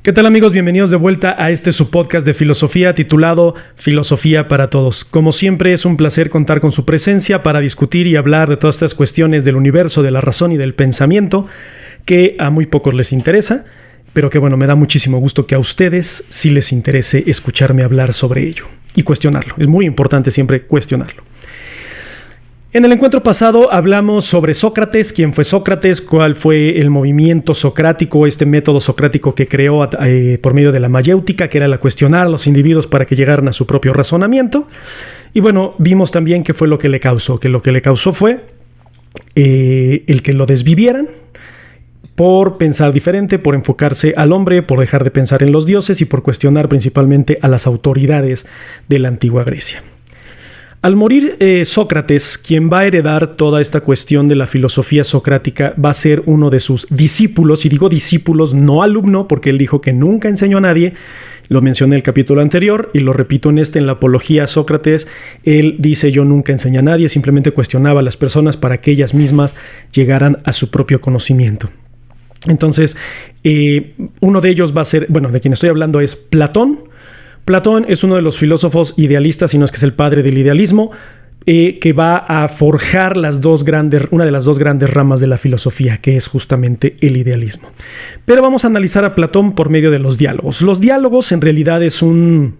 ¿Qué tal, amigos? Bienvenidos de vuelta a su podcast de filosofía titulado Filosofía para Todos. Como siempre, es un placer contar con su presencia para discutir y hablar de todas estas cuestiones del universo, de la razón y del pensamiento que a muy pocos les interesa, pero que me da muchísimo gusto que a ustedes sí les interese escucharme hablar sobre ello y cuestionarlo. Es muy importante siempre cuestionarlo. En el encuentro pasado hablamos sobre Sócrates, quién fue Sócrates, cuál fue el movimiento socrático, este método socrático que creó por medio de la mayéutica, que era la cuestionar a los individuos para que llegaran a su propio razonamiento. Y vimos también qué fue lo que le causó, que lo que le causó fue el que lo desvivieran por pensar diferente, por enfocarse al hombre, por dejar de pensar en los dioses y por cuestionar principalmente a las autoridades de la antigua Grecia. Al morir Sócrates, quien va a heredar toda esta cuestión de la filosofía socrática va a ser uno de sus discípulos, y digo discípulos, no alumno, porque él dijo que nunca enseñó a nadie. Lo mencioné en el capítulo anterior y lo repito en la Apología a Sócrates. Él dice: yo nunca enseñé a nadie, simplemente cuestionaba a las personas para que ellas mismas llegaran a su propio conocimiento. Entonces, uno de ellos va a ser, de quien estoy hablando es Platón. Platón es uno de los filósofos idealistas, si no es que es el padre del idealismo, que va a forjar una de las dos grandes ramas de la filosofía, que es justamente el idealismo. Pero vamos a analizar a Platón por medio de los diálogos. Los diálogos en realidad es un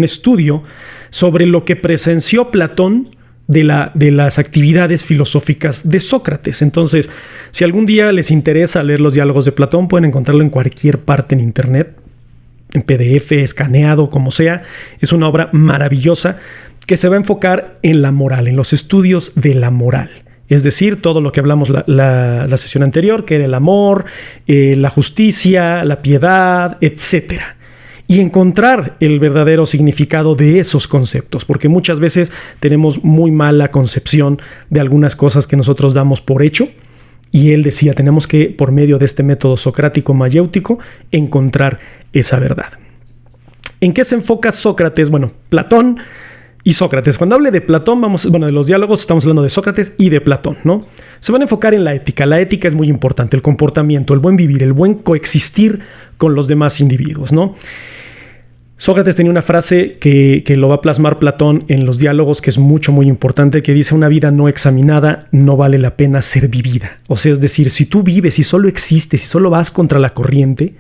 estudio sobre lo que presenció Platón de las actividades filosóficas de Sócrates. Entonces, si algún día les interesa leer los diálogos de Platón, pueden encontrarlo en cualquier parte en internet, en PDF, escaneado, como sea. Es una obra maravillosa que se va a enfocar en la moral, en los estudios de la moral. Es decir, todo lo que hablamos la sesión anterior, que era el amor, la justicia, la piedad, etc. Y encontrar el verdadero significado de esos conceptos, porque muchas veces tenemos muy mala concepción de algunas cosas que nosotros damos por hecho. Y él decía, tenemos que, por medio de este método socrático mayéutico, encontrar esa verdad. ¿En qué se enfoca Sócrates? Platón y Sócrates. Cuando hable de Platón, de los diálogos, estamos hablando de Sócrates y de Platón, ¿no? Se van a enfocar en la ética. La ética es muy importante, el comportamiento, el buen vivir, el buen coexistir con los demás individuos, ¿no? Sócrates tenía una frase que lo va a plasmar Platón en los diálogos, que es muy importante, que dice: una vida no examinada no vale la pena ser vivida. O sea, es decir, si tú vives, si solo existes, si solo vas contra la corriente,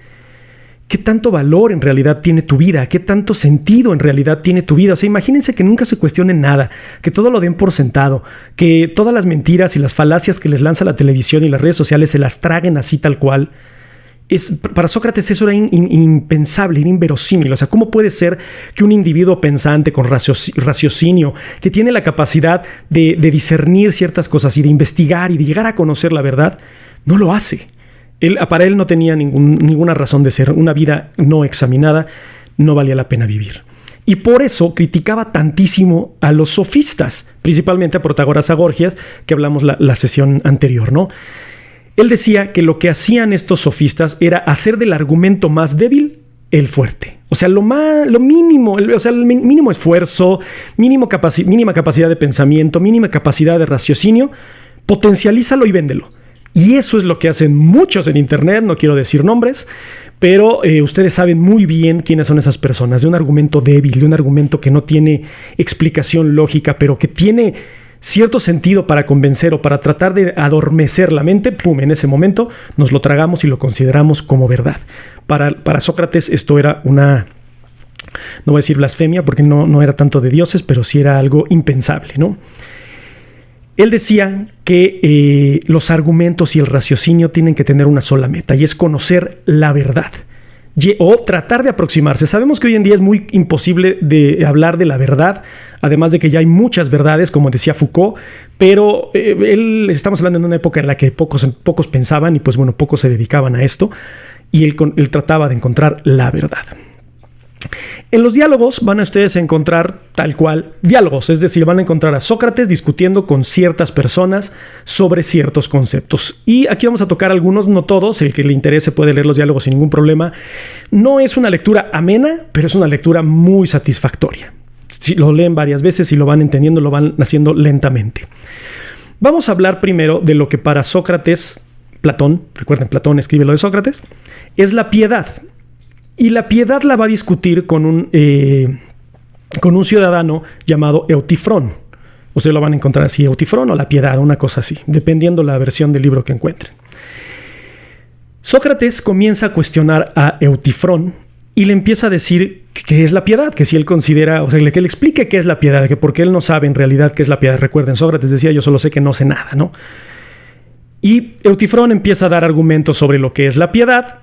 ¿qué tanto valor en realidad tiene tu vida? ¿Qué tanto sentido en realidad tiene tu vida? O sea, imagínense que nunca se cuestione nada, que todo lo den por sentado, que todas las mentiras y las falacias que les lanza la televisión y las redes sociales se las traguen así tal cual. Para Sócrates eso era impensable, era inverosímil. O sea, ¿cómo puede ser que un individuo pensante con raciocinio, que tiene la capacidad de discernir ciertas cosas y de investigar y de llegar a conocer la verdad, no lo hace? Para él no tenía ninguna razón de ser. Una vida no examinada no valía la pena vivir. Y por eso criticaba tantísimo a los sofistas, principalmente a Protágoras, a Gorgias, que hablamos la sesión anterior, ¿no? Él decía que lo que hacían estos sofistas era hacer del argumento más débil el fuerte. O sea, lo mínimo, el mínimo esfuerzo, mínima capacidad de pensamiento, mínima capacidad de raciocinio, potencialízalo y véndelo. Y eso es lo que hacen muchos en internet, no quiero decir nombres, pero ustedes saben muy bien quiénes son esas personas, de un argumento débil, de un argumento que no tiene explicación lógica, pero que tiene cierto sentido para convencer o para tratar de adormecer la mente. ¡Pum! En ese momento nos lo tragamos y lo consideramos como verdad. Para Sócrates esto era no voy a decir blasfemia porque no era tanto de dioses, pero sí era algo impensable, ¿no? Él decía que los argumentos y el raciocinio tienen que tener una sola meta, y es conocer la verdad o tratar de aproximarse. Sabemos que hoy en día es muy imposible de hablar de la verdad, además de que ya hay muchas verdades, como decía Foucault, pero estamos hablando en una época en la que pocos pensaban y pocos se dedicaban a esto, y él trataba de encontrar la verdad. En los diálogos van a ustedes a encontrar tal cual diálogos, es decir, van a encontrar a Sócrates discutiendo con ciertas personas sobre ciertos conceptos. Y aquí vamos a tocar algunos, no todos. El que le interese puede leer los diálogos sin ningún problema. No es una lectura amena, pero es una lectura muy satisfactoria. Si lo leen varias veces y lo van entendiendo, lo van haciendo lentamente. Vamos a hablar primero de lo que para Sócrates, Platón, recuerden, Platón escribe lo de Sócrates, es la piedad. Y la piedad la va a discutir con un ciudadano llamado Eutifrón. Ustedes lo van a encontrar así, Eutifrón o la piedad, una cosa así, dependiendo la versión del libro que encuentren. Sócrates comienza a cuestionar a Eutifrón y le empieza a decir qué es la piedad, que si él considera, o sea, que le explique qué es la piedad, que porque él no sabe en realidad qué es la piedad. Recuerden, Sócrates decía, yo solo sé que no sé nada, ¿no? Y Eutifrón empieza a dar argumentos sobre lo que es la piedad,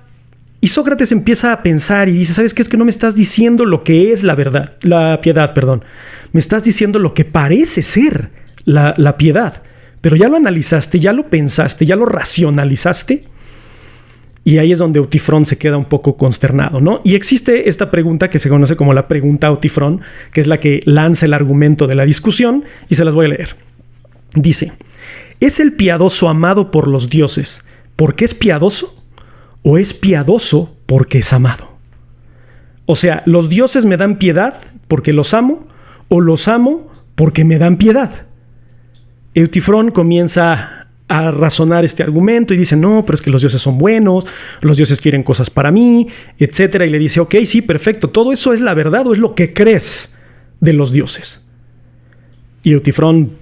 y Sócrates empieza a pensar y dice, ¿sabes qué? Es que no me estás diciendo lo que es la piedad, perdón. Me estás diciendo lo que parece ser la piedad, pero ya lo analizaste, ya lo pensaste, ya lo racionalizaste. Y ahí es donde Eutifrón se queda un poco consternado, ¿no? Y existe esta pregunta que se conoce como la pregunta Eutifrón, que es la que lanza el argumento de la discusión, y se las voy a leer. Dice, ¿es el piadoso amado por los dioses porque es piadoso o es piadoso porque es amado? O sea, ¿los dioses me dan piedad porque los amo o los amo porque me dan piedad? Eutifrón comienza a razonar este argumento y dice, no, pero es que los dioses son buenos, los dioses quieren cosas para mí, etcétera. Y le dice, ok, sí, perfecto, todo eso es la verdad o es lo que crees de los dioses. Y Eutifrón,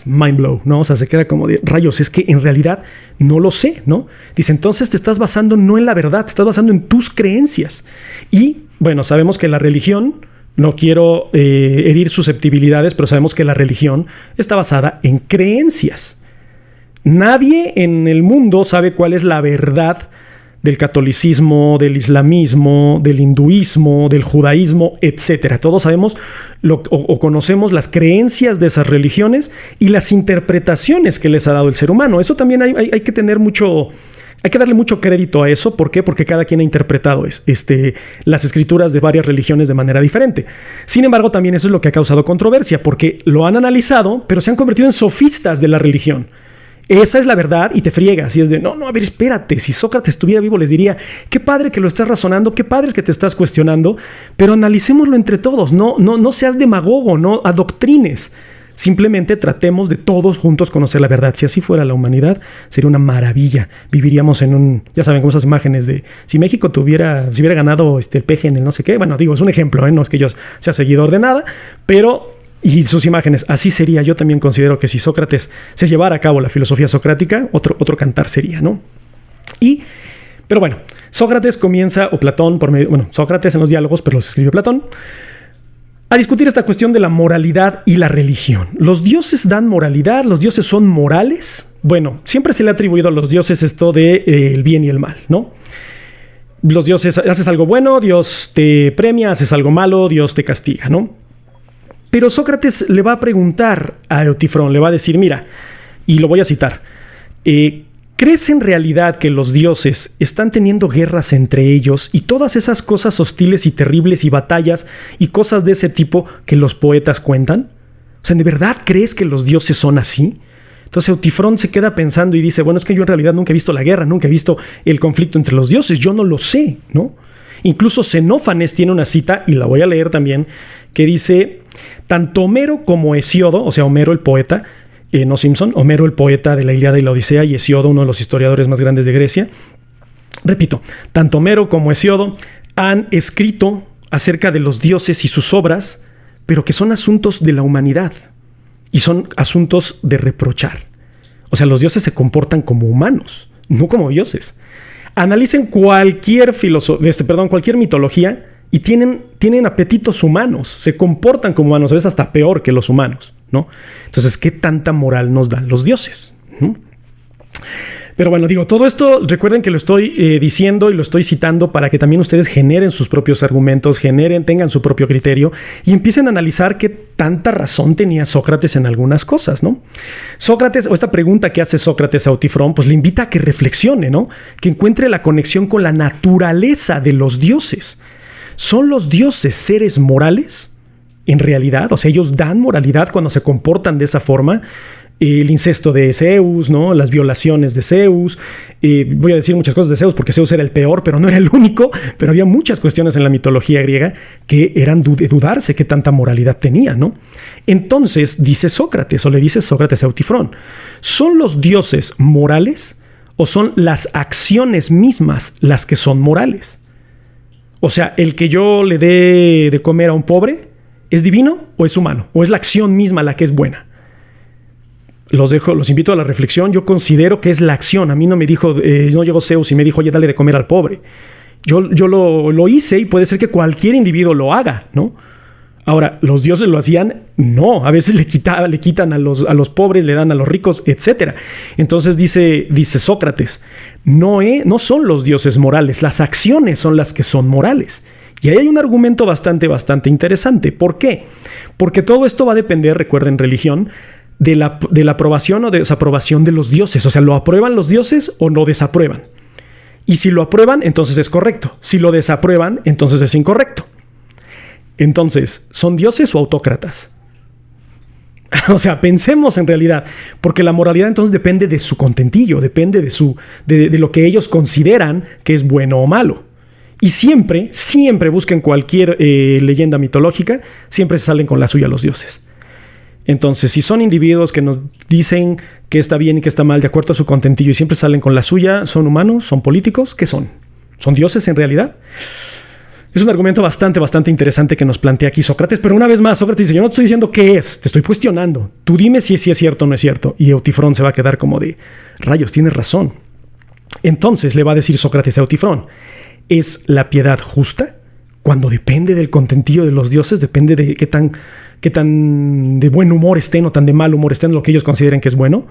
mind blow, ¿no? O sea, se queda como de rayos, es que en realidad no lo sé, ¿no? Dice, entonces te estás basando no en la verdad, te estás basando en tus creencias. Y bueno, sabemos que la religión, no quiero herir susceptibilidades, pero sabemos que la religión está basada en creencias. Nadie en el mundo sabe cuál es la verdad del catolicismo, del islamismo, del hinduismo, del judaísmo, etc. Todos sabemos o conocemos las creencias de esas religiones y las interpretaciones que les ha dado el ser humano. Eso también hay que tener mucho... Hay que darle mucho crédito a eso. ¿Por qué? Porque cada quien ha interpretado las escrituras de varias religiones de manera diferente. Sin embargo, también eso es lo que ha causado controversia, porque lo han analizado, pero se han convertido en sofistas de la religión. Esa es la verdad y te friegas. Y es de, no, a ver, espérate. Si Sócrates estuviera vivo, les diría, qué padre que lo estás razonando, qué padre es que te estás cuestionando, pero analicémoslo entre todos. No seas demagogo, no adoctrines. Simplemente tratemos de todos juntos conocer la verdad. Si así fuera la humanidad, sería una maravilla. Viviríamos en ya saben, como esas imágenes de si México si hubiera ganado el peje en el no sé qué. Bueno, digo, es un ejemplo, no es que yo sea seguidor de nada, pero... Y sus imágenes, así sería. Yo también considero que si Sócrates se llevara a cabo la filosofía socrática, otro cantar sería, ¿no? Pero bueno, Sócrates comienza, o Platón, Sócrates en los diálogos, pero los escribió Platón, a discutir esta cuestión de la moralidad y la religión. ¿Los dioses dan moralidad? ¿Los dioses son morales? Bueno, siempre se le ha atribuido a los dioses esto de el bien y el mal, ¿no? Los dioses, haces algo bueno, Dios te premia, haces algo malo, Dios te castiga, ¿no? Pero Sócrates le va a preguntar a Eutifrón, le va a decir, mira, y lo voy a citar, ¿crees en realidad que los dioses están teniendo guerras entre ellos y todas esas cosas hostiles y terribles y batallas y cosas de ese tipo que los poetas cuentan? O sea, ¿de verdad crees que los dioses son así? Entonces Eutifrón se queda pensando y dice, bueno, es que yo en realidad nunca he visto la guerra, nunca he visto el conflicto entre los dioses, yo no lo sé, ¿no? Incluso Xenófanes tiene una cita, y la voy a leer también, que dice, tanto Homero como Hesíodo, o sea, Homero el poeta, no Simpson, Homero el poeta de la Ilíada y la Odisea, y Hesíodo, uno de los historiadores más grandes de Grecia, repito, tanto Homero como Hesíodo han escrito acerca de los dioses y sus obras, pero que son asuntos de la humanidad, y son asuntos de reprochar. O sea, los dioses se comportan como humanos, no como dioses. Analicen cualquier mitología y tienen apetitos humanos, se comportan como humanos, a veces hasta peor que los humanos, ¿no? Entonces, ¿qué tanta moral nos dan los dioses? Pero bueno, digo, todo esto, recuerden que lo estoy diciendo y lo estoy citando para que también ustedes generen sus propios argumentos, tengan su propio criterio y empiecen a analizar qué tanta razón tenía Sócrates en algunas cosas, ¿no? Sócrates, o esta pregunta que hace Sócrates a Eutifrón, pues le invita a que reflexione, ¿no? Que encuentre la conexión con la naturaleza de los dioses. ¿Son los dioses seres morales? En realidad, o sea, ellos dan moralidad cuando se comportan de esa forma. El incesto de Zeus, ¿no? Las violaciones de Zeus. Voy a decir muchas cosas de Zeus porque Zeus era el peor, pero no era el único. Pero había muchas cuestiones en la mitología griega que eran de dudarse qué tanta moralidad tenía, ¿no? Entonces dice Sócrates, o le dice Sócrates a Eutifrón, ¿son los dioses morales o son las acciones mismas las que son morales? O sea, el que yo le dé de comer a un pobre, ¿es divino o es humano? ¿O es la acción misma la que es buena? Los invito a la reflexión. Yo considero que es la acción. A mí no me dijo, no llegó Zeus y me dijo, oye, dale de comer al pobre. Yo lo hice y puede ser que cualquier individuo lo haga, ¿no? Ahora, ¿los dioses lo hacían? No, a veces le quitan a los pobres, le dan a los ricos, etc. Entonces dice Sócrates, no son los dioses morales, las acciones son las que son morales. Y ahí hay un argumento bastante interesante. ¿Por qué? Porque todo esto va a depender, recuerden, religión, de la aprobación o desaprobación de los dioses. O sea, ¿lo aprueban los dioses o lo desaprueban? Y si lo aprueban, entonces es correcto. Si lo desaprueban, entonces es incorrecto. Entonces, ¿son dioses o autócratas? O sea, pensemos en realidad, porque la moralidad entonces depende de su contentillo, depende de lo que ellos consideran que es bueno o malo. Y siempre busquen cualquier leyenda mitológica, siempre se salen con la suya los dioses. Entonces, si son individuos que nos dicen que está bien y que está mal de acuerdo a su contentillo y siempre salen con la suya, ¿son humanos? ¿Son políticos? ¿Qué son? ¿Son dioses en realidad? Es un argumento bastante interesante que nos plantea aquí Sócrates, pero una vez más, Sócrates dice, yo no te estoy diciendo qué es, te estoy cuestionando. Tú dime si es cierto o no es cierto. Y Eutifrón se va a quedar como de, rayos, tienes razón. Entonces le va a decir Sócrates a Eutifrón, ¿es la piedad justa? Cuando depende del contentillo de los dioses, depende de qué tan de buen humor estén o tan de mal humor estén, lo que ellos consideren que es bueno.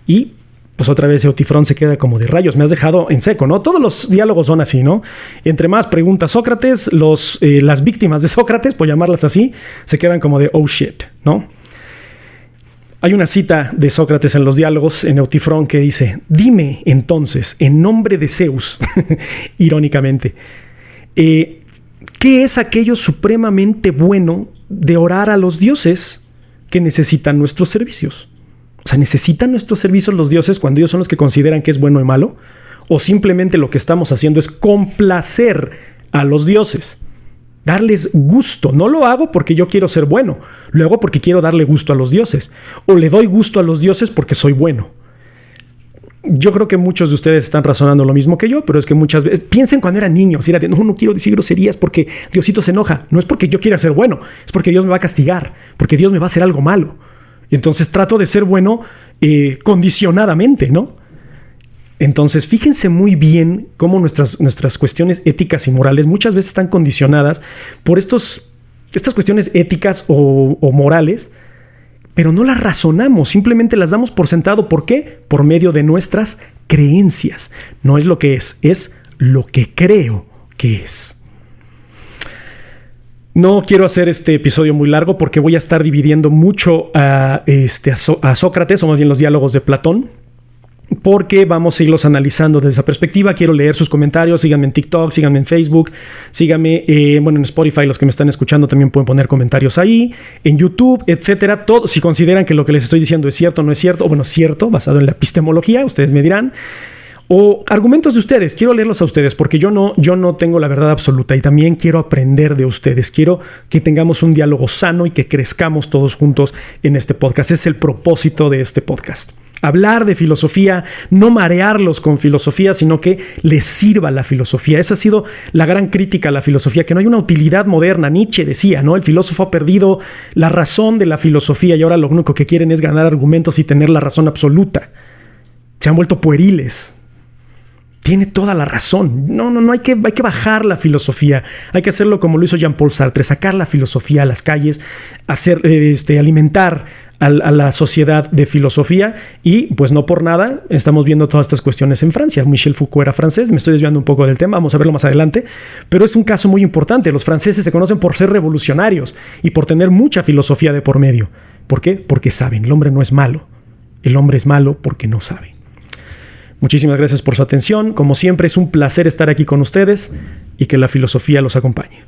Y pues otra vez Eutifrón se queda como de rayos, me has dejado en seco, ¿no? Todos los diálogos son así, ¿no? Entre más pregunta Sócrates, las víctimas de Sócrates, por llamarlas así, se quedan como de oh shit, ¿no? Hay una cita de Sócrates en los diálogos en Eutifrón que dice, dime entonces, en nombre de Zeus, irónicamente, ¿qué es aquello supremamente bueno de orar a los dioses que necesitan nuestros servicios? O sea, ¿necesitan nuestros servicios los dioses cuando ellos son los que consideran que es bueno y malo? ¿O simplemente lo que estamos haciendo es complacer a los dioses? Darles gusto. No lo hago porque yo quiero ser bueno. Lo hago porque quiero darle gusto a los dioses. O le doy gusto a los dioses porque soy bueno. Yo creo que muchos de ustedes están razonando lo mismo que yo, pero es que muchas veces... Piensen cuando eran niños. Era de, no quiero decir groserías porque Diosito se enoja. No es porque yo quiera ser bueno. Es porque Dios me va a castigar. Porque Dios me va a hacer algo malo. Y entonces trato de ser bueno condicionadamente, ¿no? Entonces, fíjense muy bien cómo nuestras cuestiones éticas y morales muchas veces están condicionadas por estas cuestiones éticas o morales, pero no las razonamos, simplemente las damos por sentado. ¿Por qué? Por medio de nuestras creencias. No es lo que es lo que creo que es. No quiero hacer este episodio muy largo porque voy a estar dividiendo mucho a Sócrates, o más bien los diálogos de Platón, porque vamos a irlos analizando desde esa perspectiva. Quiero leer sus comentarios. Síganme en TikTok, síganme en Facebook, síganme en Spotify. Los que me están escuchando también pueden poner comentarios ahí, en YouTube, etcétera. Todo, si consideran que lo que les estoy diciendo es cierto o no es cierto, o bueno, cierto, basado en la epistemología, ustedes me dirán. O argumentos de ustedes, quiero leerlos a ustedes porque yo no tengo la verdad absoluta y también quiero aprender de ustedes. Quiero que tengamos un diálogo sano y que crezcamos todos juntos en este podcast. Ese es el propósito de este podcast. Hablar de filosofía, no marearlos con filosofía, sino que les sirva la filosofía. Esa ha sido la gran crítica a la filosofía, que no hay una utilidad moderna. Nietzsche decía, ¿no? El filósofo ha perdido la razón de la filosofía y ahora lo único que quieren es ganar argumentos y tener la razón absoluta. Se han vuelto pueriles. Tiene toda la razón. No, hay que bajar la filosofía. Hay que hacerlo como lo hizo Jean-Paul Sartre, sacar la filosofía a las calles, alimentar a la sociedad de filosofía. Y pues no por nada estamos viendo todas estas cuestiones en Francia. Michel Foucault era francés. Me estoy desviando un poco del tema, vamos a verlo más adelante, pero es un caso muy importante. Los franceses se conocen por ser revolucionarios y por tener mucha filosofía de por medio. ¿Por qué? Porque saben, el hombre no es malo. El hombre es malo porque no sabe. Muchísimas gracias por su atención. Como siempre, es un placer estar aquí con ustedes y que la filosofía los acompañe.